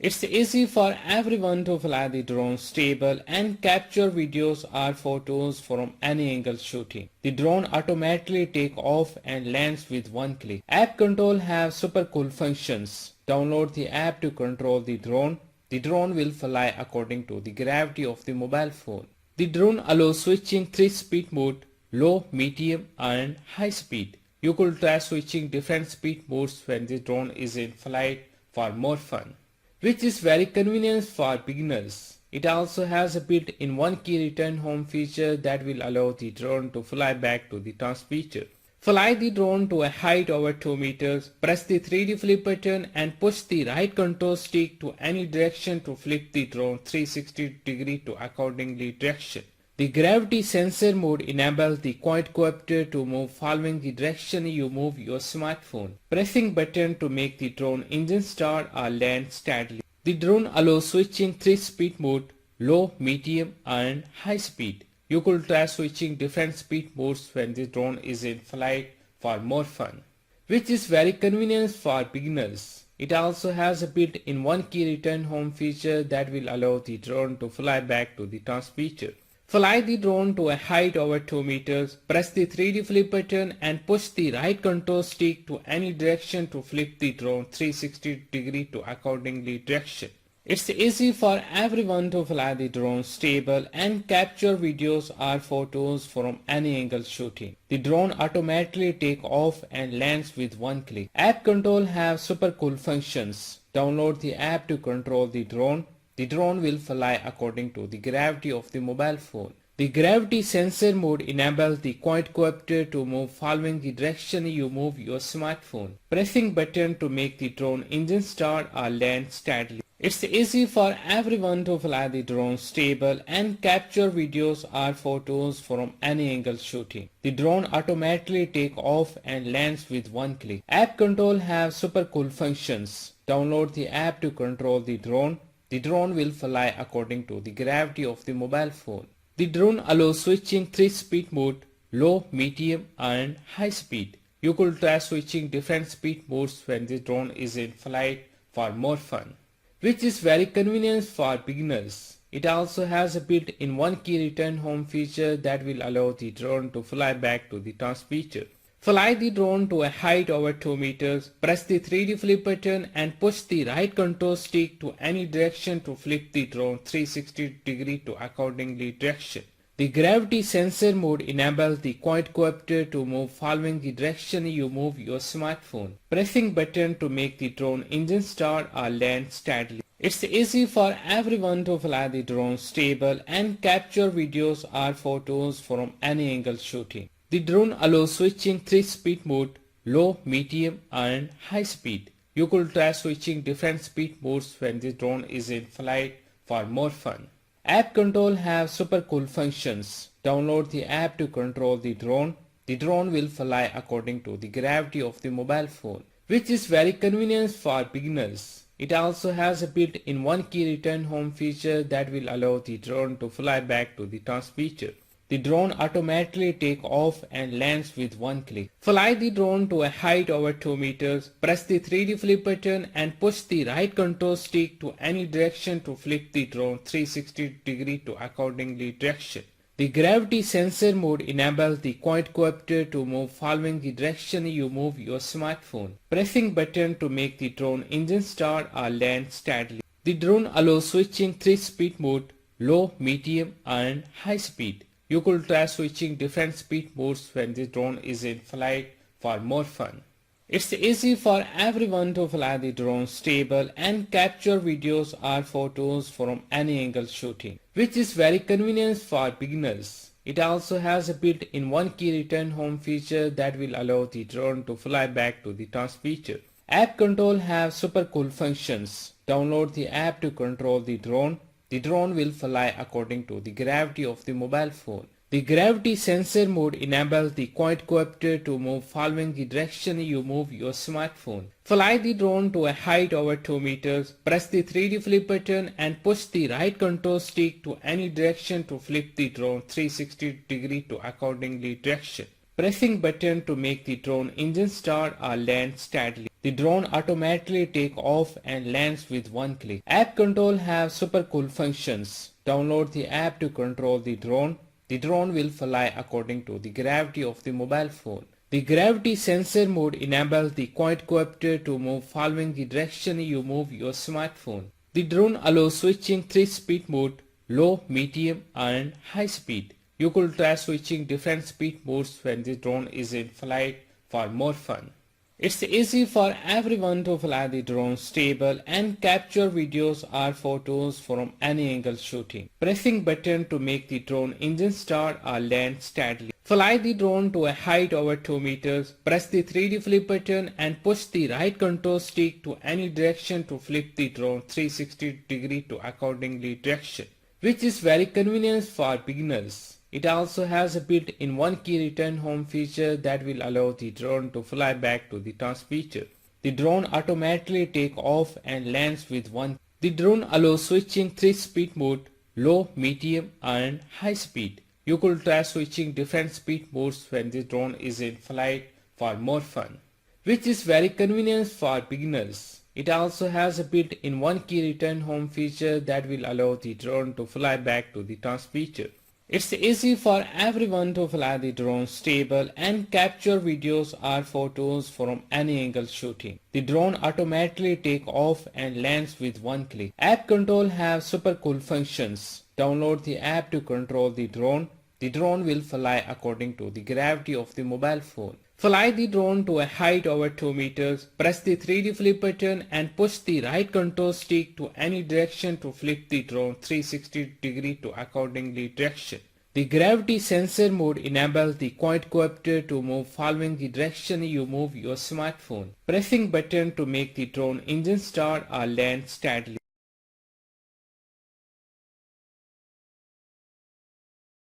It's easy for everyone to fly the drone stable and capture videos or photos from any angle shooting. The drone automatically take off and lands with one click. App control have super cool functions. Download the app to control the drone. The drone will fly according to the gravity of the mobile phone. The drone allows switching 3-speed mode, low, medium and high speed. You could try switching different speed modes when the drone is in flight for more fun, which is very convenient for beginners. It also has a built-in one-key return home feature that will allow the drone to fly back to the transmitter. Fly the drone to a height over 2 meters, press the 3D flip button and push the right control stick to any direction to flip the drone 360 degree to accordingly direction. The gravity sensor mode enables the quadcopter to move following the direction you move your smartphone. Pressing button to make the drone engine start or land steadily. The drone allows switching 3-speed mode, low, medium and high speed. You could try switching different speed modes when the drone is in flight for more fun, which is very convenient for beginners. It also has a built-in one-key return home feature that will allow the drone to fly back to the transmitter. Fly the drone to a height over 2 meters, press the 3D flip button and push the right control stick to any direction to flip the drone 360 degree to accordingly direction. It's easy for everyone to fly the drone stable and capture videos or photos from any angle shooting. The drone automatically take off and lands with one click. App control have super cool functions. Download the app to control the drone. The drone will fly according to the gravity of the mobile phone. The gravity sensor mode enables the quadcopter to move following the direction you move your smartphone. Pressing button to make the drone engine start or land steadily. It's easy for everyone to fly the drone stable and capture videos or photos from any angle shooting. The drone automatically take off and lands with one click. App control have super cool functions. Download the app to control the drone. The drone will fly according to the gravity of the mobile phone. The drone allows switching 3-speed mode, low, medium and high speed. You could try switching different speed modes when the drone is in flight for more fun, which is very convenient for beginners. It also has a built-in one-key return home feature that will allow the drone to fly back to the transmitter. Fly the drone to a height over 2 meters, press the 3D flip button and push the right control stick to any direction to flip the drone 360 degree to accordingly direction. The gravity sensor mode enables the quadcopter to move following the direction you move your smartphone. Pressing button to make the drone engine start or land steadily. It's easy for everyone to fly the drone stable and capture videos or photos from any angle shooting. The drone allows switching 3-speed mode, low, medium and high speed. You could try switching different speed modes when the drone is in flight for more fun. App control have super cool functions. Download the app to control the drone. The drone will fly according to the gravity of the mobile phone, which is very convenient for beginners. It also has a built-in one-key return home feature that will allow the drone to fly back to the transmitter. The drone automatically take off and lands with one click. Fly the drone to a height over 2 meters, press the 3D flip button and push the right control stick to any direction to flip the drone 360 degree to accordingly direction. The gravity sensor mode enables the quadcopter to move following the direction you move your smartphone. Pressing button to make the drone engine start or land steadily. The drone allows switching 3-speed mode, low, medium and high speed. You could try switching different speed modes when the drone is in flight for more fun. It's easy for everyone to fly the drone stable and capture videos or photos from any angle shooting, which is very convenient for beginners. It also has a built-in one-key return home feature that will allow the drone to fly back to the transmitter. App control have super cool functions. Download the app to control the drone. The drone will fly according to the gravity of the mobile phone. The gravity sensor mode enables the quadcopter to move following the direction you move your smartphone. Fly the drone to a height over 2 meters, press the 3D flip button and push the right control stick to any direction to flip the drone 360 degree to accordingly direction. Pressing button to make the drone engine start or land steadily. The drone automatically take off and lands with one click. App Control have super cool functions. Download the app to control the drone. The drone will fly according to the gravity of the mobile phone. The gravity sensor mode enables the quadcopter to move following the direction you move your smartphone. The drone allows switching 3-speed mode, low, medium and high speed. You could try switching different speed modes when the drone is in flight for more fun. It's easy for everyone to fly the drone stable and capture videos or photos from any angle shooting. Pressing button to make the drone engine start or land steadily. Fly the drone to a height over 2 meters. Press the 3D flip button and push the right control stick to any direction to flip the drone 360 degree to accordingly direction, which is very convenient for beginners. It also has a built-in one-key return home feature that will allow the drone to fly back to the transmitter. The drone automatically take off and lands with one. The drone allows switching 3-speed mode, low, medium and high speed. You could try switching different speed modes when the drone is in flight for more fun, which is very convenient for beginners. It also has a built-in one-key return home feature that will allow the drone to fly back to the transmitter. It's easy for everyone to fly the drone stable and capture videos or photos from any angle shooting. The drone automatically take off and lands with one click. App Control have super cool functions. Download the app to control the drone. The drone will fly according to the gravity of the mobile phone. Fly the drone to a height over 2 meters. Press the 3D flip button and push the right control stick to any direction to flip the drone 360 degree to accordingly direction. The gravity sensor mode enables the quadcopter to move following the direction you move your smartphone. Pressing button to make the drone engine start or land steadily.